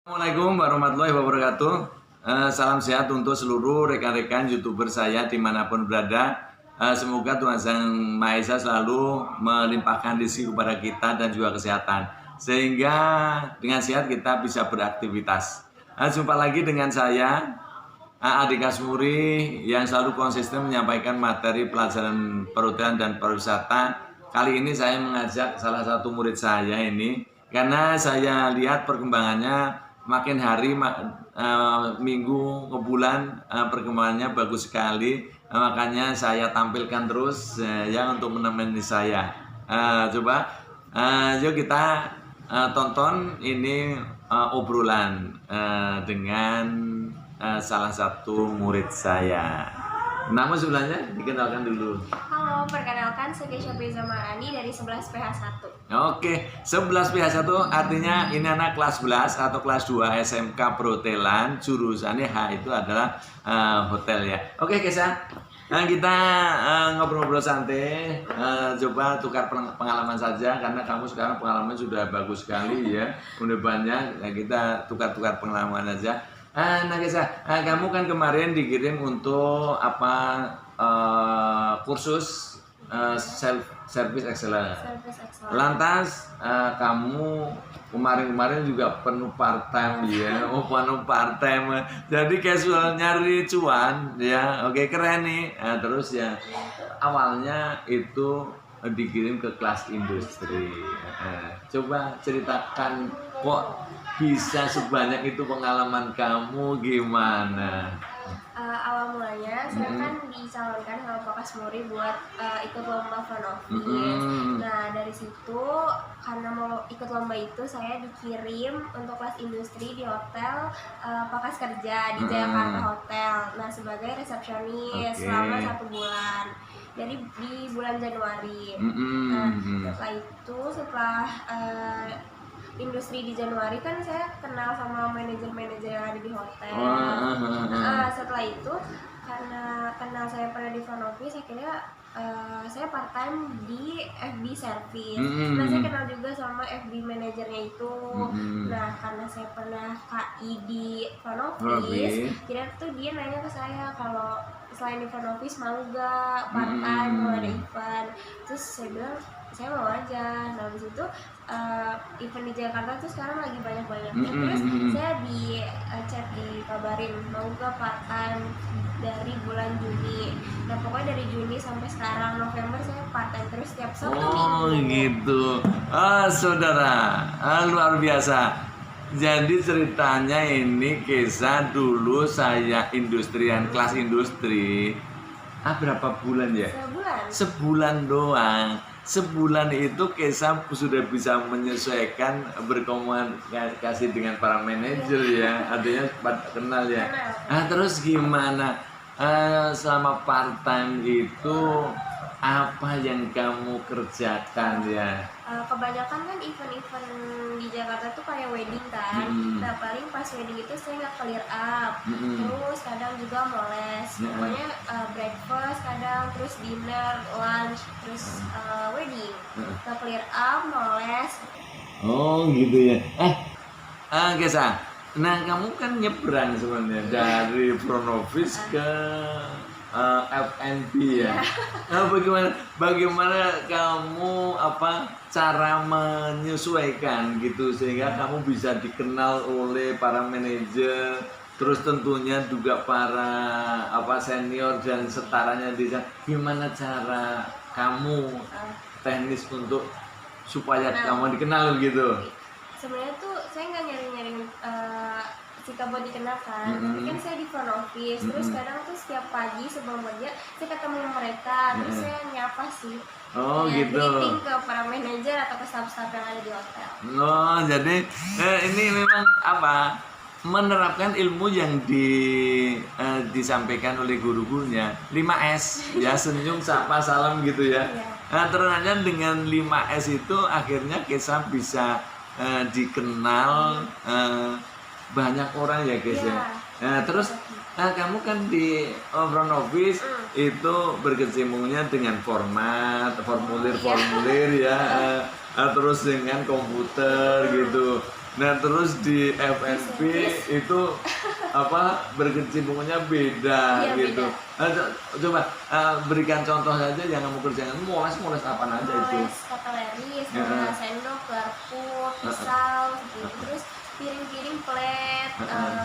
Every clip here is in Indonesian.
Assalamualaikum warahmatullahi wabarakatuh. Salam sehat untuk seluruh rekan-rekan YouTuber saya dimanapun berada. Semoga Tuhan Sang Maha Esa selalu melimpahkan rezeki kepada kita dan juga kesehatan, sehingga dengan sehat kita bisa beraktivitas. Jumpa lagi dengan saya, Adik Kasmuri, yang selalu konsisten menyampaikan materi pelajaran perhotelan dan pariwisata. Kali ini saya mengajak salah satu murid saya ini, karena saya lihat perkembangannya makin hari, minggu ke bulan, perkembangannya bagus sekali. Makanya saya tampilkan terus ya untuk menemani saya. Coba yuk kita tonton ini obrolan dengan salah satu murid saya. Nama sebenarnya dikenalkan dulu. Halo, perkenalkan saya Kesha Priza Marani dari 11 PH1. Oke, 11 PH1 artinya ini anak kelas 11 atau kelas 2 SMK Perhotelan, jurusannya H itu adalah hotel ya. Oke, Kesha. Nah, kita ngobrol-ngobrol santai, coba tukar pengalaman saja, karena kamu sekarang pengalaman sudah bagus sekali ya, udah banyak. Nah, kita tukar-tukar pengalaman aja. Nah, Kesha, kamu kan kemarin dikirim untuk apa, kursus self service excellence. Lantas kamu kemarin juga penuh part time ya, penuh part time. Jadi casual nyari cuan ya, oke keren nih. Terus ya awalnya itu dikirim ke kelas industri. Coba ceritakan kok bisa sebanyak itu, pengalaman kamu gimana? Awal mulanya saya kan dicalonkan sama Pak Kasmuri buat ikut lomba front office. Nah, dari situ karena mau ikut lomba itu saya dikirim untuk kelas industri di hotel Pakas Kerja di Jakarta Hotel. Nah, sebagai resepsionis selama 1 bulan. Jadi di bulan Januari. Nah, setelah industri di Januari kan saya kenal sama manajer-manajer yang ada di hotel. Setelah itu karena kenal saya pernah di front office, akhirnya saya part time di FB service. Nah, saya kenal juga sama FB manajernya itu. Nah, karena saya pernah KI di front office, kira tuh dia nanya ke saya kalau selain di front office mau gak part time mau ada event. Terus saya bilang saya mau aja. Nah, habis itu event di Jakarta tuh sekarang lagi banyak-banyaknya. Terus saya di chat dikabarin mau gak part time dari bulan Juni. Nah, pokoknya dari Juni sampai sekarang November saya part time terus setiap Sabtu Minggu. Oh gitu. Saudara, luar biasa. Jadi ceritanya ini Kesha dulu saya industrian, kelas industri. Berapa bulan ya? Sebulan doang. Sebulan itu Kesha sudah bisa menyesuaikan, berkomunikasi dengan para manajer ya, artinya kenal ya. Terus gimana selama part time itu, apa yang kamu kerjakan ya? Kebanyakan kan event-event di Jakarta tuh kayak wedding kan. Nah, paling pas wedding itu saya nggak clear up. Terus kadang juga moles. Pokoknya breakfast kadang, terus dinner, lunch, terus wedding. Nggak clear up, moles. Oh gitu ya. Kesha, nah kamu kan nyebrang sebenarnya dari front office ke F&B ya. Nah, bagaimana kamu cara menyesuaikan gitu sehingga kamu bisa dikenal oleh para manajer, terus tentunya juga para senior dan setaranya di sana. Gimana cara kamu teknis untuk supaya kamu dikenal gitu? Sebenarnya tuh saya nggak nyari-nyari sikap buat dikenalkan, tapi kan saya di front office. Terus kadang tuh setiap pagi sebelum kerja saya ketemu mereka, terus saya nyapa sih. Gitu. Greeting ke para manajer atau ke staff-staff yang ada di hotel. Jadi ini memang menerapkan ilmu yang disampaikan oleh guru-gurunya. 5S ya, senyum, sapa, salam gitu ya. Nah, ternyata dengan 5S itu akhirnya Kesha bisa dikenal banyak orang ya guys ya. Nah, terus kamu kan di front office itu berkecimpungnya dengan formulir ya, terus dengan komputer gitu. Nah terus di F&B itu apa berkecimpungnya beda Iya, gitu. beda. Coba berikan contoh saja yang kamu kerjakan. Moles apa aja itu? Moles cutlery, sama sendok, garpu, pisau, gitu. Terus piring-piring, plate,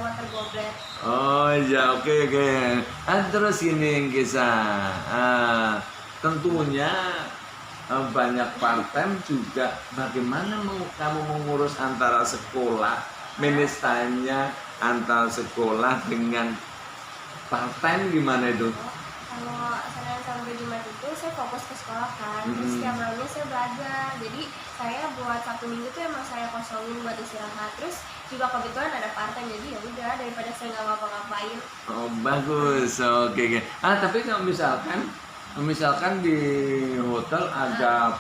water goblet. Oh iya, oke. Terus ini kisah. Tentunya banyak part-time juga. Bagaimana kamu mengurus antara sekolah, manage time-nya antara sekolah dengan part-time gimana itu? Kalau Senin sampai Jumat itu saya fokus ke sekolah kan, terus setiap malamnya saya belajar. Jadi saya buat Sabtu Minggu tuh emang saya kosongin buat istirahat. Terus juga kebetulan ada part-time, jadi ya udah daripada saya nggak ngapa-ngapain. Oh bagus, oke. Tapi kalau misalkan di hotel ada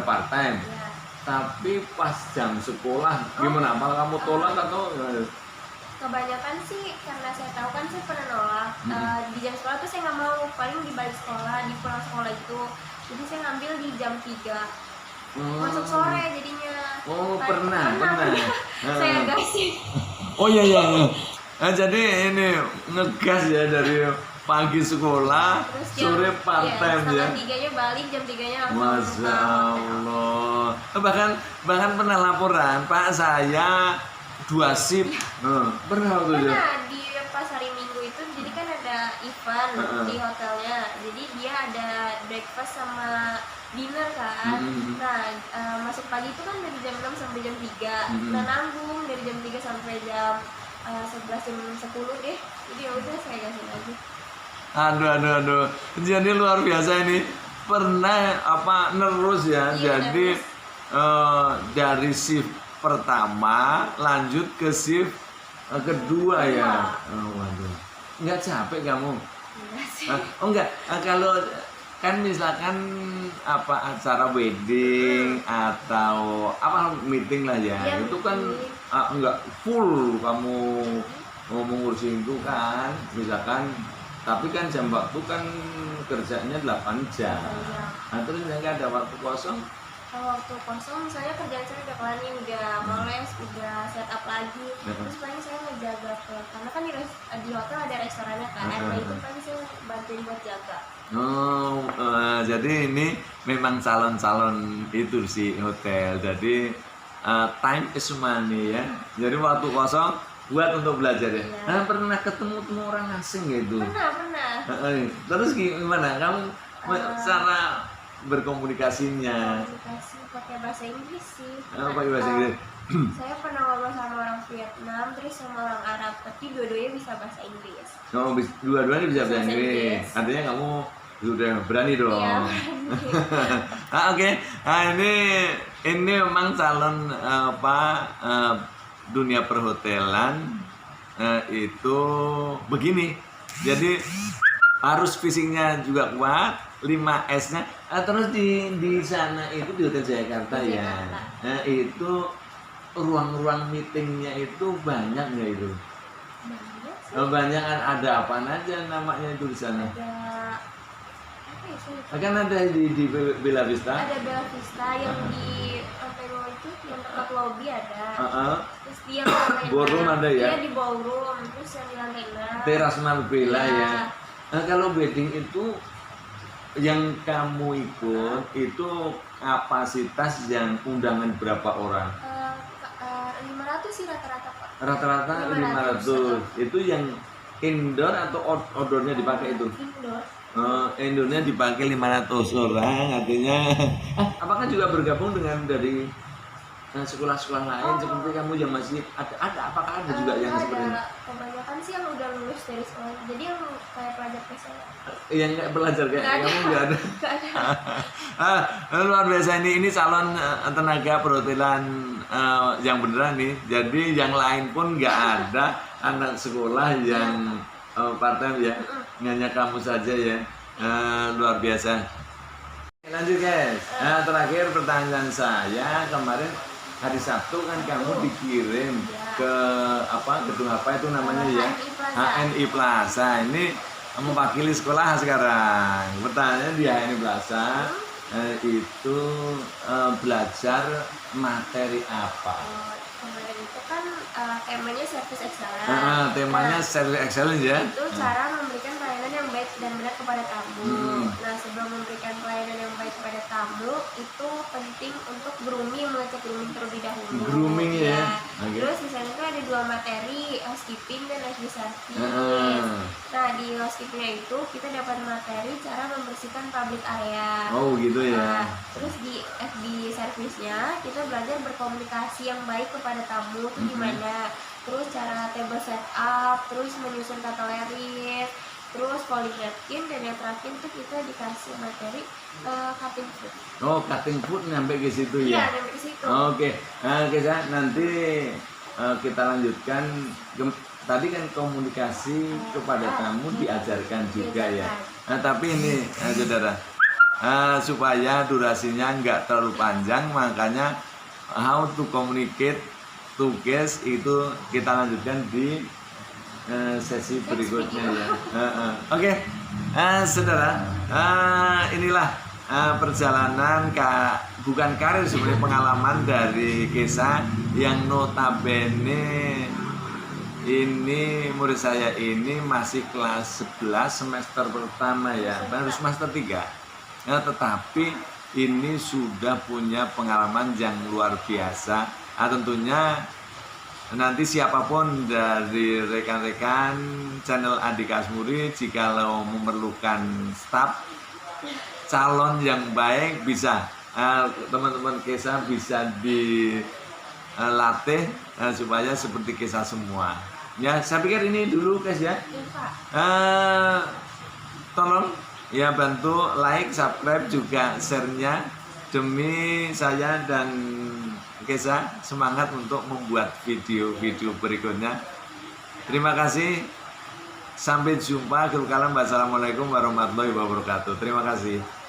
part-time, Ya. tapi pas jam sekolah gimana? Malah kamu tolak atau gimana? Kebanyakan sih karena saya tahu kan saya pernah nolak di jam sekolah tuh saya nggak mau, paling di balik sekolah, di pulang sekolah itu. Jadi saya ngambil di jam 3 masuk sore jadinya. Oh pernah. Saya gasin. Oh iya. Jadi ini ngegas ya dari pagi sekolah, Terus sore part-time ya. Jam 3-nya balik, jam 3-nya langsung Masya Allah. Bahkan pernah laporan, Pak saya 2 shift. Pernah tuh ya. Pernah di pas hari Minggu itu, jadi kan ada event di hotelnya. Jadi dia ada breakfast sama dinner kan. Nah, masuk pagi itu kan dari jam 6 sampai jam 3. Nah, nanggung dari jam 3 sampai jam 11 jam 10 deh. Jadi ya udah saya gasin lagi. Aduh. Jadi luar biasa ini. Pernah nerus ya. Iya, Jadi dari shift pertama lanjut ke shift kedua ya. Waduh. Enggak capek kamu? Enggak sih. Enggak. Kalau kan misalkan acara wedding atau meeting lah ya, Iya, itu kan enggak full kamu ngurusin itu kan, misalkan, tapi kan jam waktu kan kerjanya 8 jam. Nah terus nggak ada waktu kosong. Kalau waktu kosong misalnya kerjaan saya udah kelar nih, udah moles, udah set up lagi, terus paling saya ngejaga karena kan di hotel ada restorannya kan, nah itu paling saya bantuin buat jaga. Jadi ini memang calon-calon itu sih hotel. Jadi time is money ya. Jadi waktu kosong buat untuk belajar ya. Nah, pernah ketemu orang asing gitu? Pernah. Terus gimana kamu cara berkomunikasinya? Komunikasi pakai bahasa Inggris sih. Pakai bahasa Inggris. Saya pernah ngobrol sama orang Vietnam, terus sama orang Arab, tapi dua-duanya bisa bahasa Inggris. Dua-duanya bisa bahasa Inggris. Artinya kamu sudah berani dong. Iya. Oke. Nah, ini memang calon dunia perhotelan itu begini. Jadi harus fisiknya juga kuat, 5S-nya. Terus di sana itu di Hotel Jakarta ya. Nah, itu ruang-ruang meetingnya itu banyak nggak itu? Banyak kan, ada apa aja namanya itu di sana? Kan ada di Bella Vista. Ada Bella Vista yang di lantai bawah itu, yang dekat lobby ada. Terus di yang lantai ballroom ada ya? Iya, di ballroom. Terus yang di lantai 6. Teras Marbella ya. Nah, kalau wedding itu yang kamu ikut itu kapasitas yang undangan berapa orang? 500 sih rata-rata Pak. Rata-rata 500. Itu yang indoor atau outdoornya dipakai itu? Indoor. Indoornya dipakai 500 orang, artinya apakah juga bergabung dengan dari sekolah-sekolah lain seperti kamu yang masih ada apakah ada juga yang seperti itu? Kebanyakan sih yang udah lulus dari sekolah, jadi yang kayak pelajar saya. Yang nggak belajar kayak kamu nggak ada. Luar biasa ini calon tenaga perhotelan yang beneran nih. Jadi yang lain pun nggak ada anak sekolah yang part-time ya, hanya kamu saja ya. Luar biasa. Lanjut guys. Nah, terakhir pertanyaan saya, kemarin hari Sabtu kan kamu dikirim ke gedung apa itu namanya ya? HNI Plaza. Ini mewakili sekolah sekarang. Pertanyaannya di HNI Plaza itu belajar materi apa? Kemarin itu kan temanya service excellence. Temanya service excellence ya. Itu cara memberikan pelayanan yang baik dan benar kepada tamu. Nah, sebelum memberikan pelayanan yang baik kepada tamu, itu penting untuk mengecek grooming terlebih dahulu. Grooming ya. Okay. Terus di sana itu ada 2 materi, housekeeping dan FB service. Nah, di housekeepingnya itu kita dapat materi cara membersihkan public area. Oh gitu ya. Terus di FB service-nya kita belajar berkomunikasi yang baik kepada tamu itu gimana. Terus cara table setup, terus menyusun katoleris, terus folding napkin, dan yang terakhir tuh kita dikasih materi cutting food. Oh, cutting food nyampe ke situ ya? Iya, nyampe ke situ. Oke, nanti kita lanjutkan. Tadi kan komunikasi kepada tamu diajarkan juga ya. Nah, tapi ini saudara, supaya durasinya nggak terlalu panjang, makanya how to communicate to guest itu kita lanjutkan di sesi berikutnya ya. Oke, saudara, inilah perjalanan bukan karir, sebenarnya pengalaman dari Kesa yang notabene ini murid saya ini masih kelas 11 semester pertama ya, baru semester 3. Tetapi ini sudah punya pengalaman yang luar biasa. Tentunya nanti siapapun dari rekan-rekan channel Adik Asmuri, jikalau memerlukan staf calon yang baik, bisa teman-teman Kesa bisa dilatih supaya seperti Kesa semua. Ya, saya pikir ini dulu guys ya. Tolong ya bantu like, subscribe juga share-nya demi saya dan Kesa semangat untuk membuat video-video berikutnya. Terima kasih. Sampai jumpa. Wassalamualaikum warahmatullahi wabarakatuh. Terima kasih.